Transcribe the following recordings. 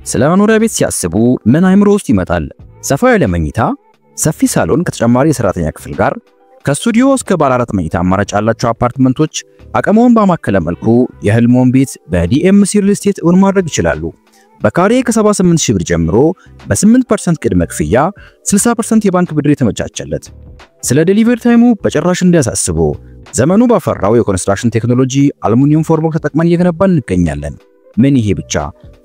ስለ መኖሪያ ቤት ሲያስቡ ምን አይምሮ ውስጥ ይመጣል? ሰፋ ያለ መኝታ፣ ሰፊ ሳሎን ከተጨማሪ የሰራተኛ ክፍል ጋር ከስቱዲዮ እስከ ባለ 4 መኝታ አማራጭ ያላቸው አፓርትመንቶች አቅመውን ባማከለ መልኩ የህልሞን ቤት በዲኤምሲ ሪል ስቴት እውን ማድረግ ይችላሉ። በካሬ ከ78000 ብር ጀምሮ በ8% ቅድመ ክፍያ 60% የባንክ ብድር የተመቻቸለት። ስለ ዴሊቨሪ ታይሙ በጭራሽ እንዲያሳስቡ ዘመኑ ባፈራው የኮንስትራክሽን ቴክኖሎጂ አሉሚኒየም ፎርምወርክ ተጠቅመን እየገነባን እንገኛለን። ምን ይሄ ብቻ!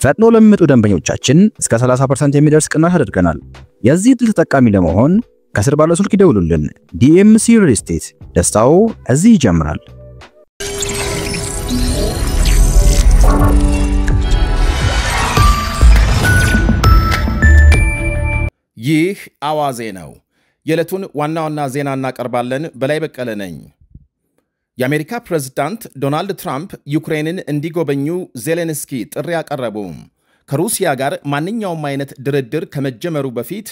ፈጥኖ ለሚመጡ ደንበኞቻችን እስከ 30% የሚደርስ ቅናሽ አድርገናል። የዚህ ዕድል ተጠቃሚ ለመሆን ከስር ባለው ስልክ ይደውሉልን። ዲኤምሲ ሪል ስቴት፣ ደስታው እዚህ ይጀምራል። ይህ አዋዜ ነው። የዕለቱን ዋና ዋና ዜና እናቀርባለን። በላይ በቀለ ነኝ። የአሜሪካ ፕሬዝዳንት ዶናልድ ትራምፕ ዩክሬንን እንዲጎበኙ ዜሌንስኪ ጥሪ አቀረቡ። ከሩሲያ ጋር ማንኛውም አይነት ድርድር ከመጀመሩ በፊት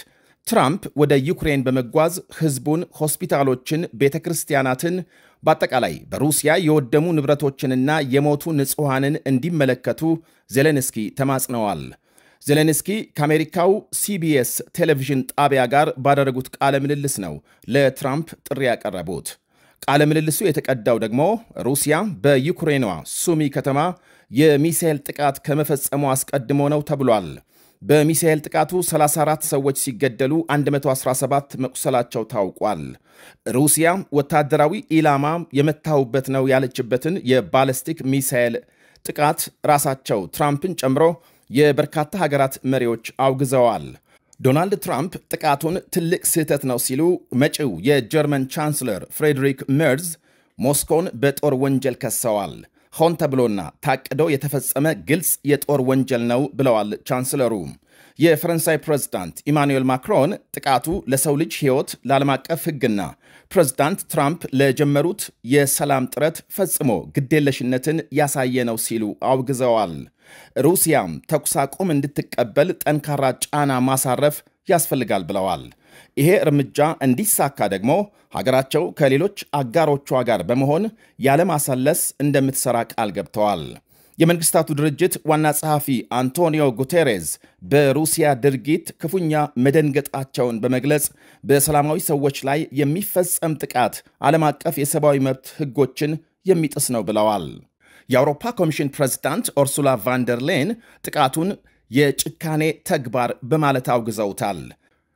ትራምፕ ወደ ዩክሬን በመጓዝ ህዝቡን፣ ሆስፒታሎችን፣ ቤተክርስቲያናትን፣ በአጠቃላይ በሩሲያ የወደሙ ንብረቶችንና የሞቱ ንጹሃንን እንዲመለከቱ ዜሌንስኪ ተማጽነዋል። ዜሌንስኪ ከአሜሪካው ሲቢኤስ ቴሌቪዥን ጣቢያ ጋር ባደረጉት ቃለ ምልልስ ነው ለትራምፕ ጥሪ ያቀረቡት። ቃለ ምልልሱ የተቀዳው ደግሞ ሩሲያ በዩክሬኗ ሱሚ ከተማ የሚሳኤል ጥቃት ከመፈጸሙ አስቀድሞ ነው ተብሏል። በሚሳኤል ጥቃቱ 34 ሰዎች ሲገደሉ 117 መቁሰላቸው ታውቋል። ሩሲያ ወታደራዊ ኢላማ የመታውበት ነው ያለችበትን የባሊስቲክ ሚሳኤል ጥቃት ራሳቸው ትራምፕን ጨምሮ የበርካታ ሀገራት መሪዎች አውግዘዋል። ዶናልድ ትራምፕ ጥቃቱን ትልቅ ስህተት ነው ሲሉ መጪው የጀርመን ቻንስለር ፍሬድሪክ ሜርዝ ሞስኮን በጦር ወንጀል ከሰዋል። ሆን ተብሎና ታቅዶ የተፈጸመ ግልጽ የጦር ወንጀል ነው ብለዋል ቻንስለሩ። የፈረንሳይ ፕሬዝዳንት ኢማኑኤል ማክሮን ጥቃቱ ለሰው ልጅ ሕይወት፣ ለዓለም አቀፍ ሕግና ፕሬዝዳንት ትራምፕ ለጀመሩት የሰላም ጥረት ፈጽሞ ግዴለሽነትን ያሳየ ነው ሲሉ አውግዘዋል። ሩሲያም ተኩስ አቁም እንድትቀበል ጠንካራ ጫና ማሳረፍ ያስፈልጋል ብለዋል። ይሄ እርምጃ እንዲሳካ ደግሞ ሀገራቸው ከሌሎች አጋሮቿ ጋር በመሆን ያለማሰለስ እንደምትሰራ ቃል ገብተዋል። የመንግስታቱ ድርጅት ዋና ጸሐፊ አንቶኒዮ ጉቴሬዝ በሩሲያ ድርጊት ክፉኛ መደንገጣቸውን በመግለጽ በሰላማዊ ሰዎች ላይ የሚፈጸም ጥቃት ዓለም አቀፍ የሰብአዊ መብት ሕጎችን የሚጥስ ነው ብለዋል። የአውሮፓ ኮሚሽን ፕሬዝዳንት ኡርሱላ ቫንደር ሌን ጥቃቱን የጭካኔ ተግባር በማለት አውግዘውታል።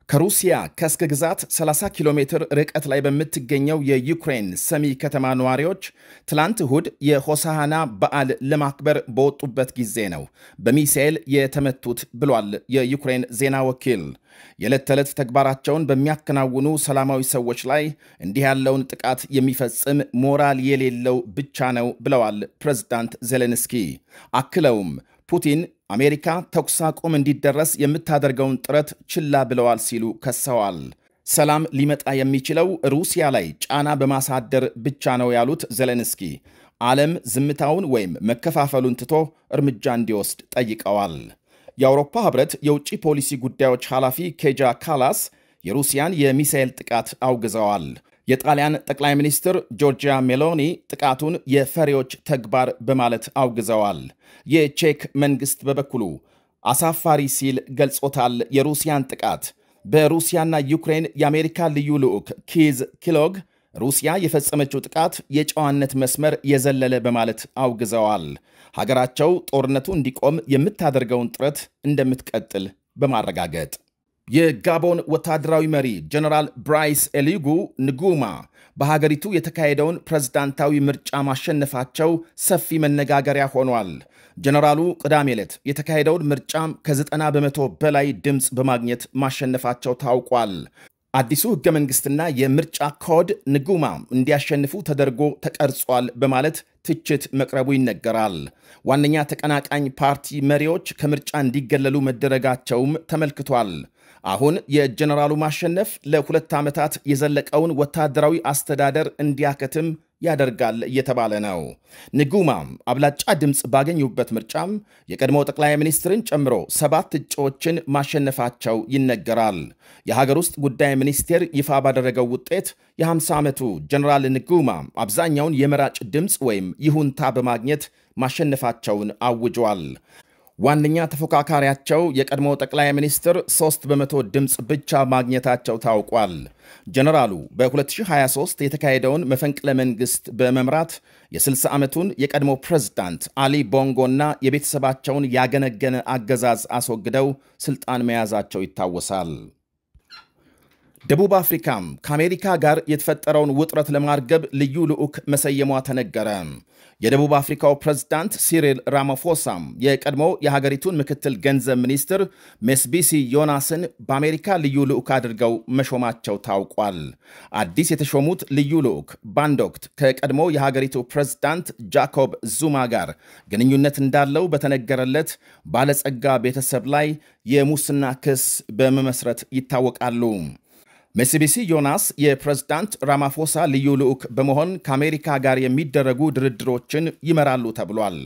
ከሩሲያ ከስክ ግዛት 30 ኪሎ ሜትር ርቀት ላይ በምትገኘው የዩክሬን ሰሚ ከተማ ነዋሪዎች ትላንት እሁድ የሆሳሃና በዓል ለማክበር በወጡበት ጊዜ ነው በሚሳኤል የተመቱት ብሏል የዩክሬን ዜና ወኪል። የዕለት ተዕለት ተግባራቸውን በሚያከናውኑ ሰላማዊ ሰዎች ላይ እንዲህ ያለውን ጥቃት የሚፈጽም ሞራል የሌለው ብቻ ነው ብለዋል ፕሬዝዳንት ዜሌንስኪ። አክለውም ፑቲን አሜሪካ ተኩስ አቁም እንዲደረስ የምታደርገውን ጥረት ችላ ብለዋል ሲሉ ከሰዋል። ሰላም ሊመጣ የሚችለው ሩሲያ ላይ ጫና በማሳደር ብቻ ነው ያሉት ዜሌንስኪ ዓለም ዝምታውን ወይም መከፋፈሉን ትቶ እርምጃ እንዲወስድ ጠይቀዋል። የአውሮፓ ህብረት የውጭ ፖሊሲ ጉዳዮች ኃላፊ ኬጃ ካላስ የሩሲያን የሚሳኤል ጥቃት አውግዘዋል። የጣሊያን ጠቅላይ ሚኒስትር ጆርጂያ ሜሎኒ ጥቃቱን የፈሪዎች ተግባር በማለት አውግዘዋል። የቼክ መንግስት በበኩሉ አሳፋሪ ሲል ገልጾታል። የሩሲያን ጥቃት በሩሲያና ዩክሬን የአሜሪካ ልዩ ልዑክ ኪዝ ኪሎግ ሩሲያ የፈጸመችው ጥቃት የጨዋነት መስመር የዘለለ በማለት አውግዘዋል። ሀገራቸው ጦርነቱ እንዲቆም የምታደርገውን ጥረት እንደምትቀጥል በማረጋገጥ የጋቦን ወታደራዊ መሪ ጀነራል ብራይስ ኤሊጉ ንጉማ በሀገሪቱ የተካሄደውን ፕሬዝዳንታዊ ምርጫ ማሸነፋቸው ሰፊ መነጋገሪያ ሆኗል። ጀነራሉ ቅዳሜ ዕለት የተካሄደውን ምርጫም ከ90 በመቶ በላይ ድምፅ በማግኘት ማሸነፋቸው ታውቋል። አዲሱ ሕገ መንግስትና የምርጫ ኮድ ንጉማ እንዲያሸንፉ ተደርጎ ተቀርጿል በማለት ትችት መቅረቡ ይነገራል። ዋነኛ ተቀናቃኝ ፓርቲ መሪዎች ከምርጫ እንዲገለሉ መደረጋቸውም ተመልክቷል። አሁን የጀነራሉ ማሸነፍ ለ2 ዓመታት የዘለቀውን ወታደራዊ አስተዳደር እንዲያከትም ያደርጋል እየተባለ ነው። ንጉማም አብላጫ ድምፅ ባገኙበት ምርጫም የቀድሞ ጠቅላይ ሚኒስትርን ጨምሮ 7 እጩዎችን ማሸነፋቸው ይነገራል። የሀገር ውስጥ ጉዳይ ሚኒስቴር ይፋ ባደረገው ውጤት የ50 ዓመቱ ጀነራል ንጉማ አብዛኛውን የመራጭ ድምፅ ወይም ይሁንታ በማግኘት ማሸነፋቸውን አውጇል። ዋነኛ ተፎካካሪያቸው የቀድሞ ጠቅላይ ሚኒስትር 3 በመቶ ድምፅ ብቻ ማግኘታቸው ታውቋል። ጀነራሉ በ2023 የተካሄደውን መፈንቅለ መንግስት በመምራት የ60 ዓመቱን የቀድሞ ፕሬዝዳንት አሊ ቦንጎና የቤተሰባቸውን ያገነገነ አገዛዝ አስወግደው ስልጣን መያዛቸው ይታወሳል። ደቡብ አፍሪካም ከአሜሪካ ጋር የተፈጠረውን ውጥረት ለማርገብ ልዩ ልዑክ መሰየሟ ተነገረ። የደቡብ አፍሪካው ፕሬዝዳንት ሲሪል ራማፎሳም የቀድሞ የሀገሪቱን ምክትል ገንዘብ ሚኒስትር ሜስቢሲ ዮናስን በአሜሪካ ልዩ ልዑክ አድርገው መሾማቸው ታውቋል። አዲስ የተሾሙት ልዩ ልዑክ በአንድ ወቅት ከቀድሞ የሀገሪቱ ፕሬዝዳንት ጃኮብ ዙማ ጋር ግንኙነት እንዳለው በተነገረለት ባለጸጋ ቤተሰብ ላይ የሙስና ክስ በመመስረት ይታወቃሉ። ሜስቢሲ ዮናስ የፕሬዝዳንት ራማፎሳ ልዩ ልዑክ በመሆን ከአሜሪካ ጋር የሚደረጉ ድርድሮችን ይመራሉ ተብሏል።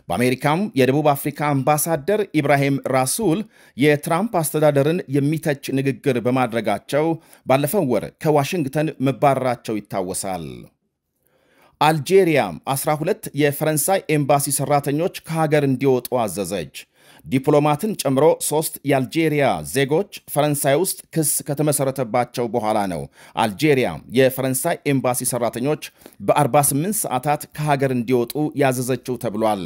በአሜሪካም የደቡብ አፍሪካ አምባሳደር ኢብራሂም ራሱል የትራምፕ አስተዳደርን የሚተች ንግግር በማድረጋቸው ባለፈው ወር ከዋሽንግተን መባረራቸው ይታወሳል። አልጄሪያም 12 የፈረንሳይ ኤምባሲ ሰራተኞች ከሀገር እንዲወጡ አዘዘች። ዲፕሎማትን ጨምሮ 3 የአልጄሪያ ዜጎች ፈረንሳይ ውስጥ ክስ ከተመሰረተባቸው በኋላ ነው አልጄሪያ የፈረንሳይ ኤምባሲ ሰራተኞች በ48 ሰዓታት ከሀገር እንዲወጡ ያዘዘችው ተብሏል።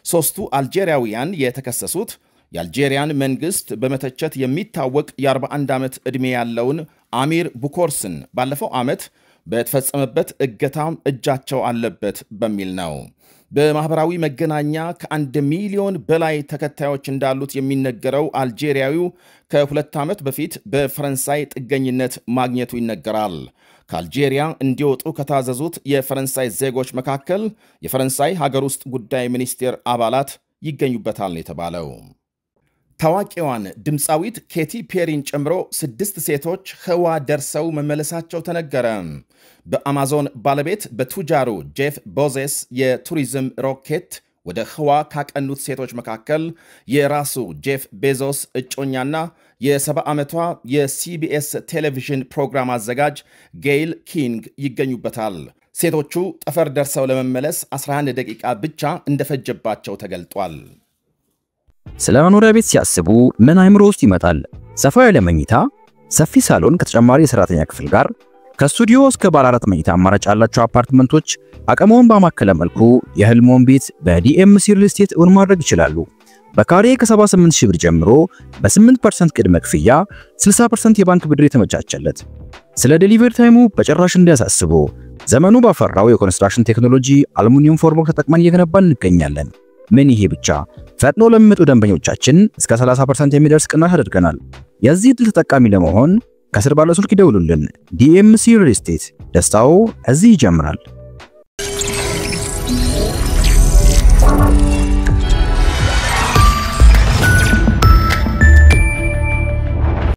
3ቱ አልጄሪያውያን የተከሰሱት የአልጄሪያን መንግስት በመተቸት የሚታወቅ የ41 ዓመት ዕድሜ ያለውን አሚር ቡኮርስን ባለፈው ዓመት በተፈጸመበት እገታም እጃቸው አለበት በሚል ነው። በማህበራዊ መገናኛ ከ1 ሚሊዮን በላይ ተከታዮች እንዳሉት የሚነገረው አልጄሪያዊው ከ2 ዓመት በፊት በፈረንሳይ ጥገኝነት ማግኘቱ ይነገራል። ከአልጄሪያ እንዲወጡ ከታዘዙት የፈረንሳይ ዜጎች መካከል የፈረንሳይ ሀገር ውስጥ ጉዳይ ሚኒስቴር አባላት ይገኙበታል ነው የተባለው። ታዋቂዋን ድምፃዊት ኬቲ ፔሪን ጨምሮ 6 ሴቶች ህዋ ደርሰው መመለሳቸው ተነገረ። በአማዞን ባለቤት በቱጃሩ ጄፍ ቦዜስ የቱሪዝም ሮኬት ወደ ህዋ ካቀኑት ሴቶች መካከል የራሱ ጄፍ ቤዞስ እጮኛና የ70 ዓመቷ የሲቢኤስ ቴሌቪዥን ፕሮግራም አዘጋጅ ጌይል ኪንግ ይገኙበታል። ሴቶቹ ጠፈር ደርሰው ለመመለስ 11 ደቂቃ ብቻ እንደፈጀባቸው ተገልጧል። ስለ መኖሪያ ቤት ሲያስቡ ምን አይምሮ ውስጥ ይመጣል? ሰፋ ያለ መኝታ፣ ሰፊ ሳሎን ከተጨማሪ የሰራተኛ ክፍል ጋር ከስቱዲዮ እስከ ባለ 4 መኝታ አማራጭ ያላቸው አፓርትመንቶች አቅመውን ባማከለ መልኩ የህልሞን ቤት በዲኤምሲ ሪል ስቴት እውን ማድረግ ይችላሉ። በካሬ ከ78000 ብር ጀምሮ በ8% ቅድመ ክፍያ 60% የባንክ ብድር የተመቻቸለት። ስለ ዴሊቨሪ ታይሙ በጭራሽ እንዲያሳስቡ ዘመኑ ባፈራው የኮንስትራክሽን ቴክኖሎጂ አሉሚኒየም ፎርምወርክ ተጠቅመን እየገነባን እንገኛለን። ምን ይሄ ብቻ! ፈጥኖ ለሚመጡ ደንበኞቻችን እስከ 30% የሚደርስ ቅናሽ አድርገናል። የዚህ ድል ተጠቃሚ ለመሆን ከስር ባለው ስልክ ይደውሉልን። ዲኤምሲ ሪል ስቴት፣ ደስታው እዚህ ይጀምራል።